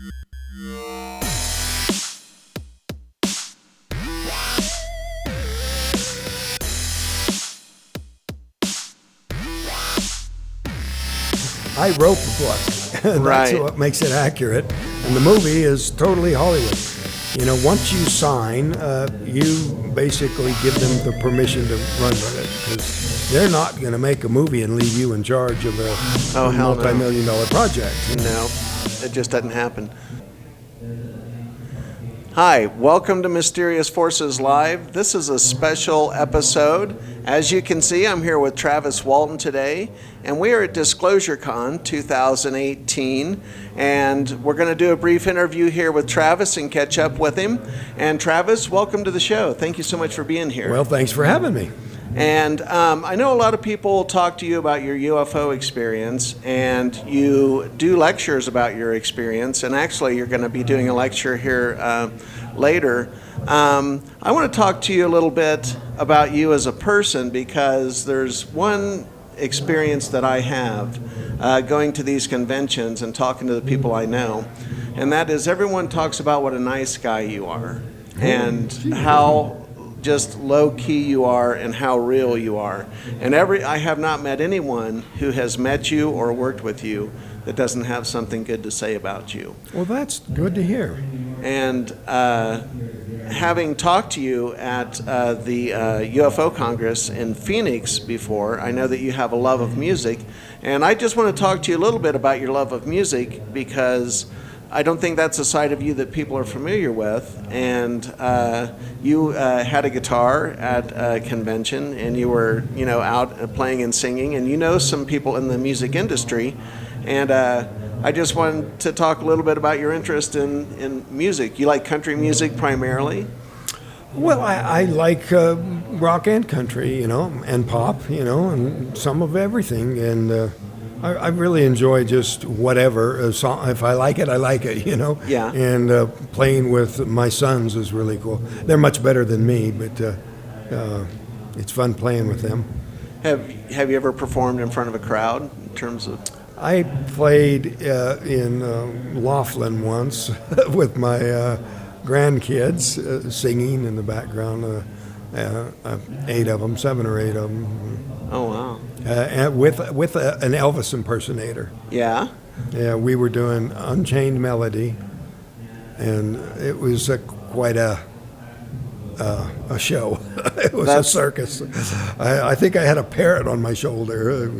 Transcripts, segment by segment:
I wrote the book. That's Right. what makes it accurate. And the movie is totally Hollywood. You know, once you sign, you basically give them the permission to run with it, because they're not going to make a movie and leave you in charge of a hell no. multi-million-dollar project. No, it just doesn't happen. Hi, welcome to Mysterious Forces Live. This is a special episode. As you can see, I'm here with Travis Walton today, and we are at DisclosureCon 2018, and we're going to do a brief interview here with Travis and catch up with him. And Travis, welcome to the show. Thank you so much for being here. Well, thanks for having me. And I know a lot of people talk to you about your UFO experience, and you do lectures about your experience, and actually you're going to be doing a lecture here later. I want to talk to you a little bit about you as a person, because there's one experience that I have going to these conventions and talking to the people I know, and that is everyone talks about what a nice guy you are and how just low-key you are and how real you are. And I have not met anyone who has met you or worked with you that doesn't have something good to say about you. Well, that's good to hear. And having talked to you at the UFO Congress in Phoenix before, I know that you have a love of music. And I just want to talk to you a little bit about your love of music, because I don't think that's a side of you that people are familiar with. And you had a guitar at a convention, and you were, out playing and singing, and you know some people in the music industry. And I just wanted to talk a little bit about your interest in music. You like country music primarily? Well, I like rock and country, and pop, and some of everything. And I really enjoy just whatever song. If I like it, I like it, Yeah. And playing with my sons is really cool. They're much better than me, but it's fun playing with them. Have you ever performed in front of a crowd in terms of? I played in Laughlin once with my grandkids singing in the background. 7 or 8 of them. Oh wow! And with an Elvis impersonator. Yeah. Yeah, we were doing Unchained Melody, and it was quite a show. It was a circus. I think I had a parrot on my shoulder. It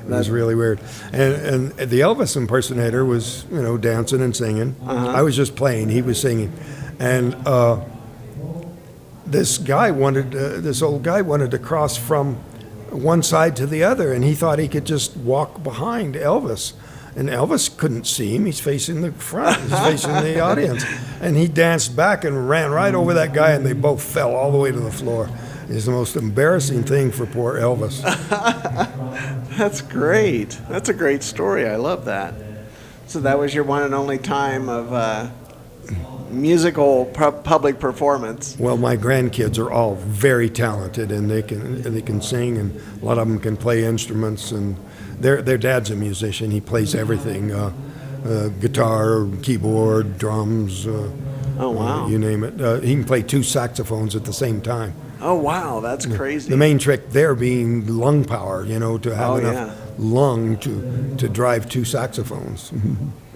was really weird. And the Elvis impersonator was dancing and singing. Uh-huh. I was just playing. He was singing, and this old guy wanted to cross from one side to the other, and he thought he could just walk behind Elvis. And Elvis couldn't see him. He's facing the front. He's facing the audience. And he danced back and ran right over that guy, and they both fell all the way to the floor. It's the most embarrassing thing for poor Elvis. That's great. That's a great story. I love that. So that was your one and only time of musical public performance. Well, my grandkids are all very talented, and they can sing, and a lot of them can play instruments. And their dad's a musician. He plays everything: guitar, keyboard, drums. Oh wow! You name it. He can play 2 saxophones at the same time. Oh wow, that's crazy. The main trick there being lung power. To have enough lung to drive 2 saxophones.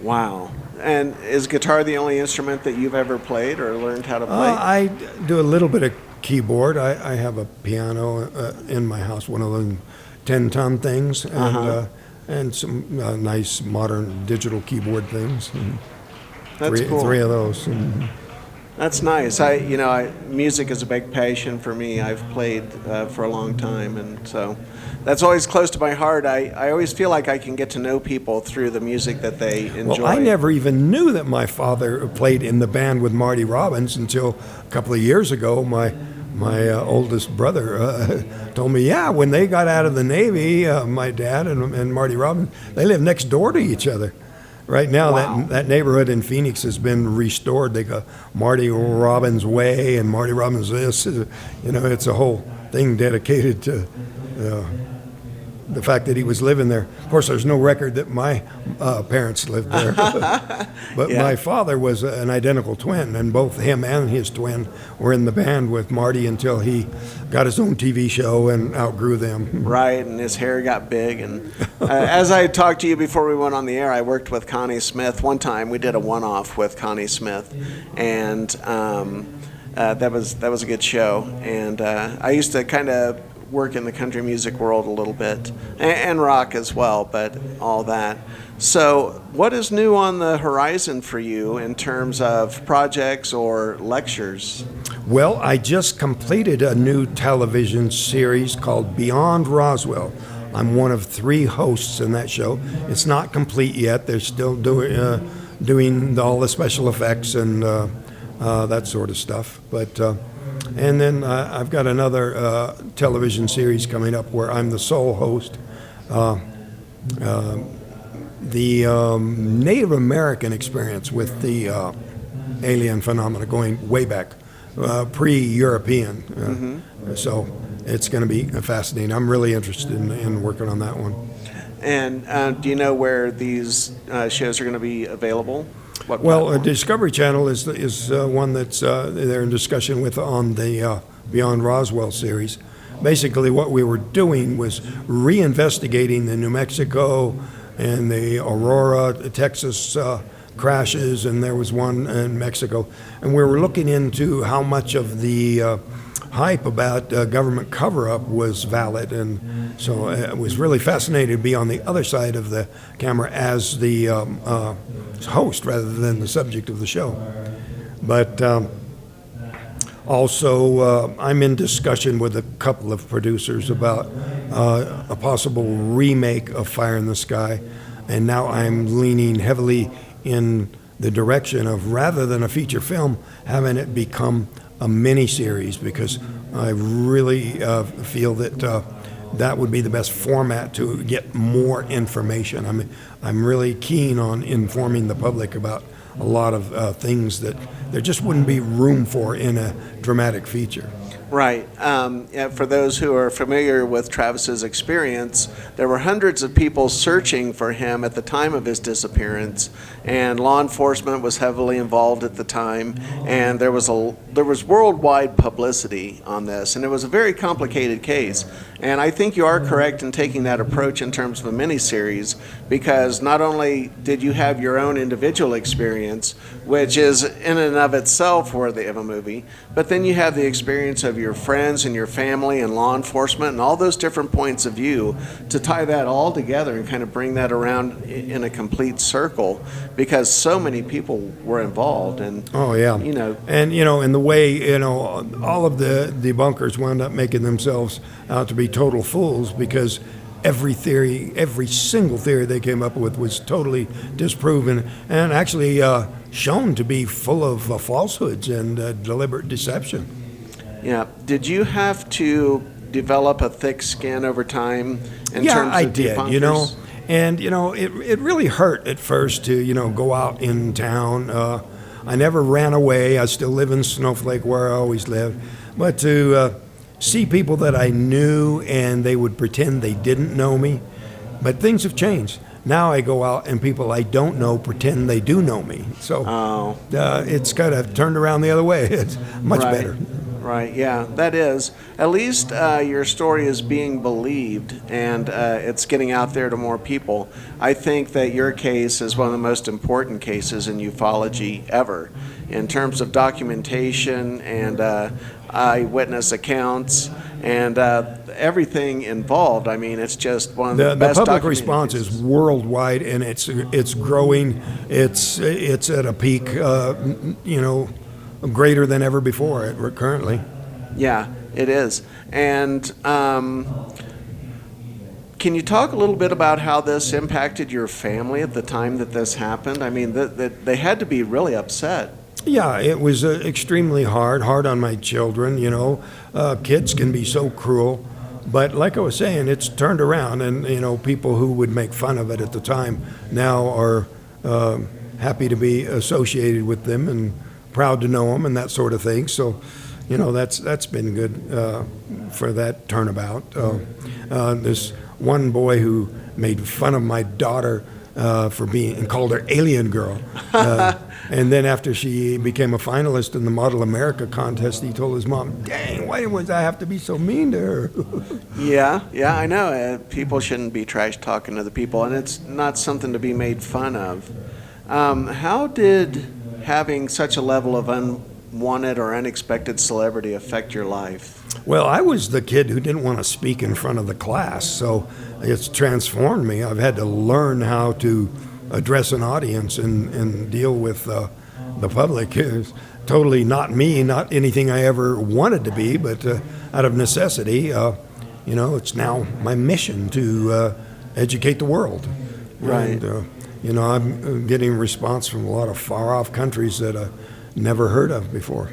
Wow. And is guitar the only instrument that you've ever played or learned how to play? I do a little bit of keyboard. I have a piano in my house, one of those 10-ton things, and some nice modern digital keyboard things. That's cool. 3 of those. That's nice. Music is a big passion for me. I've played for a long time, and so that's always close to my heart. I always feel like I can get to know people through the music that they enjoy. Well, I never even knew that my father played in the band with Marty Robbins until a couple of years ago. My oldest brother told me, when they got out of the Navy, my dad and Marty Robbins, they live next door to each other. Right now, wow. that neighborhood in Phoenix has been restored. They got Marty Robbins Way and Marty Robbins this. It's a whole thing dedicated to the fact that he was living there. Of course, there's no record that my parents lived there. But Yeah. my father was an identical twin, and both him and his twin were in the band with Marty until he got his own TV show and outgrew them. Right, and his hair got big. And as I talked to you before we went on the air, I worked with Connie Smith. One time we did a one-off with Connie Smith, and that was a good show. And I used to kind of work in the country music world a little bit, and rock as well, but all that. So what is new on the horizon for you in terms of projects or lectures? Well, I just completed a new television series called Beyond Roswell. I'm one of 3 hosts in that show. It's not complete yet. They're still doing all the special effects and that sort of stuff. But and then I've got another television series coming up where I'm the sole host. The Native American experience with the alien phenomena going way back, pre-European. So it's going to be fascinating. I'm really interested in working on that one. And do you know where these shows are going to be available? What Well, platform? Discovery Channel is one that's they're in discussion with on the Beyond Roswell series. Basically, what we were doing was reinvestigating the New Mexico and the Aurora, Texas crashes, and there was one in Mexico. And we were looking into how much of the hype about government cover-up was valid. And so it was really fascinating to be on the other side of the camera as the host rather than the subject of the show. But also, I'm in discussion with a couple of producers about a possible remake of Fire in the Sky, and now I'm leaning heavily in the direction of, rather than a feature film, having it become a mini-series, because I really feel that that would be the best format to get more information. I'm really keen on informing the public about a lot of things that there just wouldn't be room for in a dramatic feature. Right. Yeah, for those who are familiar with Travis's experience, there were hundreds of people searching for him at the time of his disappearance, and law enforcement was heavily involved at the time, and there was worldwide publicity on this, and it was a very complicated case. And I think you are correct in taking that approach in terms of a miniseries, because not only did you have your own individual experience, which is in and of itself worthy of a movie, but then you have the experience of your friends and your family and law enforcement and all those different points of view to tie that all together and kind of bring that around in a complete circle, because so many people were involved. And Oh, yeah. And, in the way, all of the debunkers wound up making themselves out to be total fools, because every single theory they came up with was totally disproven and actually shown to be full of falsehoods and deliberate deception. Yeah. Did you have to develop a thick skin over time in terms of I did, debunkers? And, it really hurt at first to, go out in town. I never ran away. I still live in Snowflake where I always lived. But to see people that I knew and they would pretend they didn't know me. But things have changed. Now I go out and people I don't know pretend they do know me. So it's kind of turned around the other way. It's much better. Right, yeah, that is. At least your story is being believed, and it's getting out there to more people. I think that your case is one of the most important cases in ufology ever, in terms of documentation and eyewitness accounts and everything involved. I mean, it's just one of the best public documented response cases. is worldwide, and it's growing. It's at a peak, greater than ever before currently. Yeah, it is. And can you talk a little bit about how this impacted your family at the time that this happened? I mean, they had to be really upset. Yeah, it was extremely hard on my children. Kids can be so cruel. But like I was saying, it's turned around, and people who would make fun of it at the time now are happy to be associated with them and proud to know them and that sort of thing. So, that's been good for that turnabout. This one boy who made fun of my daughter for being, and called her Alien Girl. And then after she became a finalist in the Model America contest, he told his mom, "Dang, why was I have to be so mean to her?" Yeah, I know. People shouldn't be trash talking to the people, and it's not something to be made fun of. How did having such a level of unwanted or unexpected celebrity affect your life? Well, I was the kid who didn't want to speak in front of the class, so it's transformed me. I've had to learn how to address an audience and deal with the public. It's totally not me, not anything I ever wanted to be, but out of necessity, it's now my mission to educate the world. Right. And, I'm getting a response from a lot of far-off countries that I never heard of before.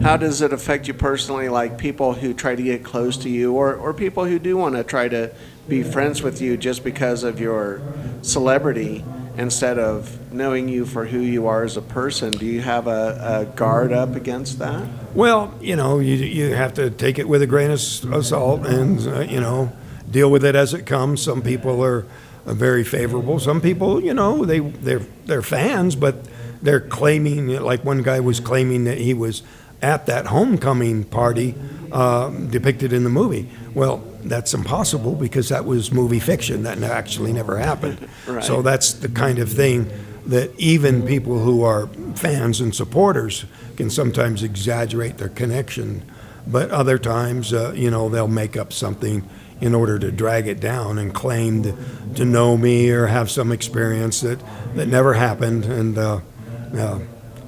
How does it affect you personally, like people who try to get close to you, or people who do want to try to be friends with you just because of your celebrity instead of knowing you for who you are as a person? Do you have a guard up against that? Well, you have to take it with a grain of salt and, deal with it as it comes. Some people are very favorable. Some people, they're fans, but they're claiming, like one guy was claiming that he was at that homecoming party depicted in the movie. Well, that's impossible because that was movie fiction. That actually never happened. Right. So that's the kind of thing that even people who are fans and supporters can sometimes exaggerate their connection. But other times, they'll make up something in order to drag it down and claim to know me or have some experience that never happened. And,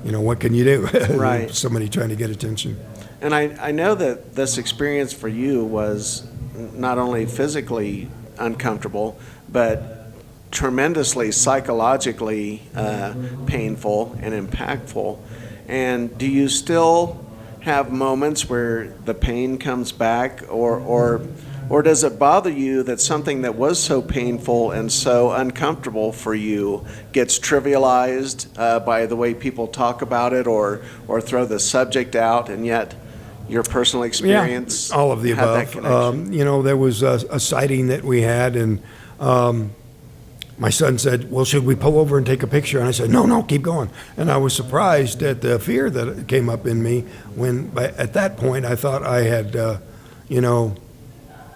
what can you do? Right. Somebody trying to get attention. And I know that this experience for you was not only physically uncomfortable, but tremendously psychologically painful and impactful. And do you still have moments where the pain comes back, or does it bother you that something that was so painful and so uncomfortable for you gets trivialized by the way people talk about it, or throw the subject out, and yet your personal experience? Yeah, all of the had that above. connection? There was a sighting that we had, and my son said, "Well, should we pull over and take a picture?" And I said, No, keep going. And I was surprised at the fear that came up in me when, at that point, I thought I had,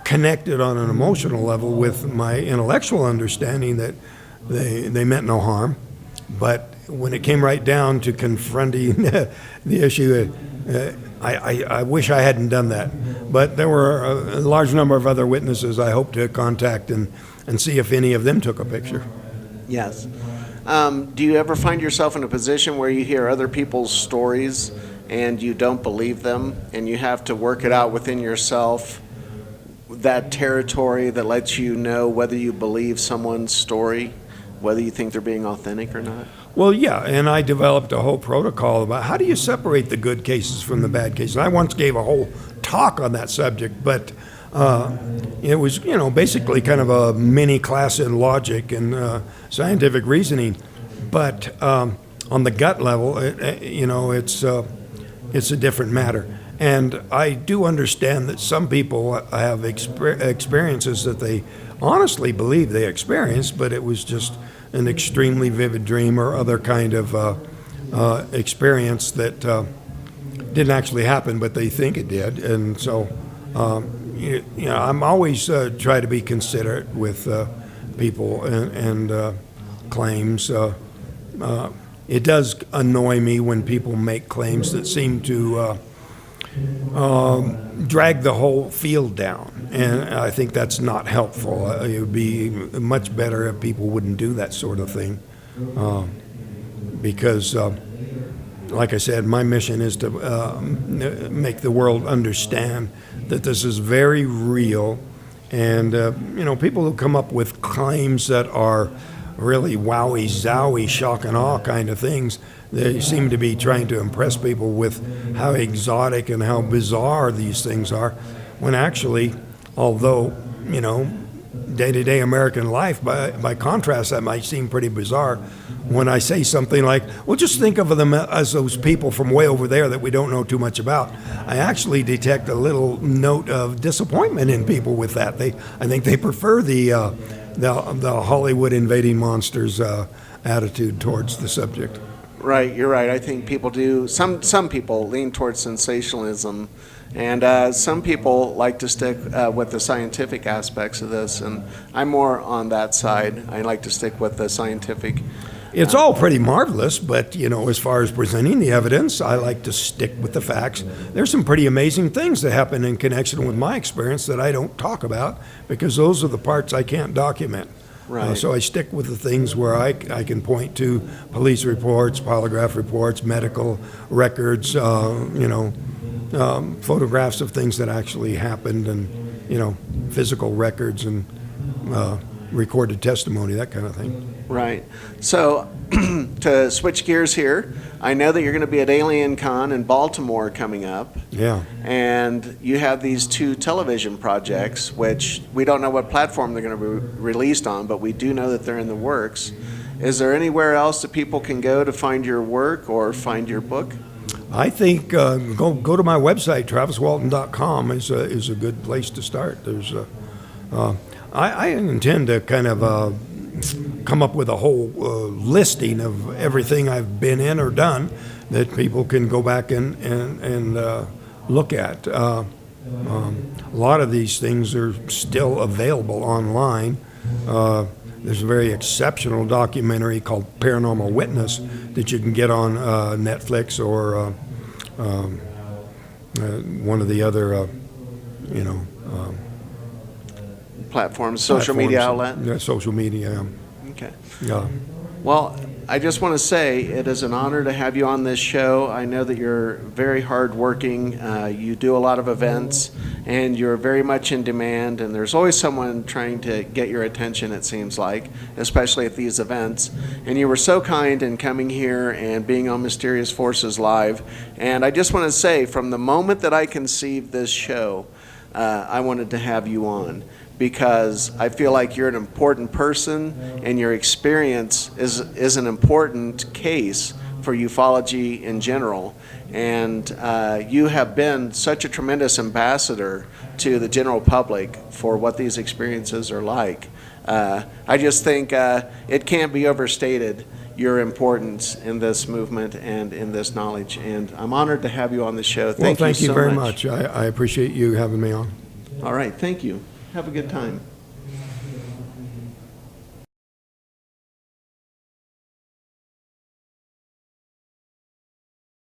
connected on an emotional level with my intellectual understanding that they meant no harm. But when it came right down to confronting the issue, I wish I hadn't done that. But there were a large number of other witnesses I hope to contact and see if any of them took a picture. Yes. Do you ever find yourself in a position where you hear other people's stories and you don't believe them, and you have to work it out within yourself, that territory that lets you know whether you believe someone's story, whether you think they're being authentic or not? Well, yeah, and I developed a whole protocol about how do you separate the good cases from the bad cases. I once gave a whole talk on that subject, but it was, basically kind of a mini class in logic and scientific reasoning. But on the gut level, it's a different matter. And I do understand that some people have experiences that they honestly believe they experienced, but it was just an extremely vivid dream or other kind of experience that didn't actually happen, but they think it did. And so, I'm always try to be considerate with people and claims. It does annoy me when people make claims that seem to drag the whole field down, and I think that's not helpful. It would be much better if people wouldn't do that sort of thing, because, like I said, my mission is to make the world understand that this is very real, and people who come up with claims that are really wowie zowie, shock and awe kind of things, they seem to be trying to impress people with how exotic and how bizarre these things are, when actually, although, day-to-day American life. By contrast, that might seem pretty bizarre when I say something like, well, just think of them as those people from way over there that we don't know too much about. I actually detect a little note of disappointment in people with that. I think they prefer the Hollywood invading monsters attitude towards the subject. Right, you're right. I think people do. Some people lean towards sensationalism, and some people like to stick with the scientific aspects of this. And I'm more on that side. I like to stick with the scientific. It's all pretty marvelous, but as far as presenting the evidence, I like to stick with the facts. There's some pretty amazing things that happen in connection with my experience that I don't talk about because those are the parts I can't document. Right. So I stick with the things where I can point to police reports, polygraph reports, medical records, photographs of things that actually happened, and physical records and recorded testimony, that kind of thing. Right. So to switch gears here, I know that you're going to be at Alien Con in Baltimore coming up. Yeah. And you have these 2 television projects, which we don't know what platform they're going to be released on, but we do know that they're in the works. Is there anywhere else that people can go to find your work or find your book? I think go to my website, traviswalton.com is a good place to start. There's I intend to kind of come up with a whole listing of everything I've been in or done that people can go back and look at. A lot of these things are still available online. There's a very exceptional documentary called Paranormal Witness that you can get on Netflix or one of the other, Platforms, social media outlet? Yeah, social media. Okay. Yeah. Well, I just want to say it is an honor to have you on this show. I know that you're very hardworking. You do a lot of events, and you're very much in demand. And there's always someone trying to get your attention, it seems like, especially at these events. And you were so kind in coming here and being on Mysterious Forces Live. And I just want to say, from the moment that I conceived this show, I wanted to have you on, because I feel like you're an important person and your experience is an important case for ufology in general. And you have been such a tremendous ambassador to the general public for what these experiences are like. I just think it can't be overstated, your importance in this movement and in this knowledge. And I'm honored to have you on the show. Thank you so very much. I appreciate you having me on. All right, thank you. Have a good time.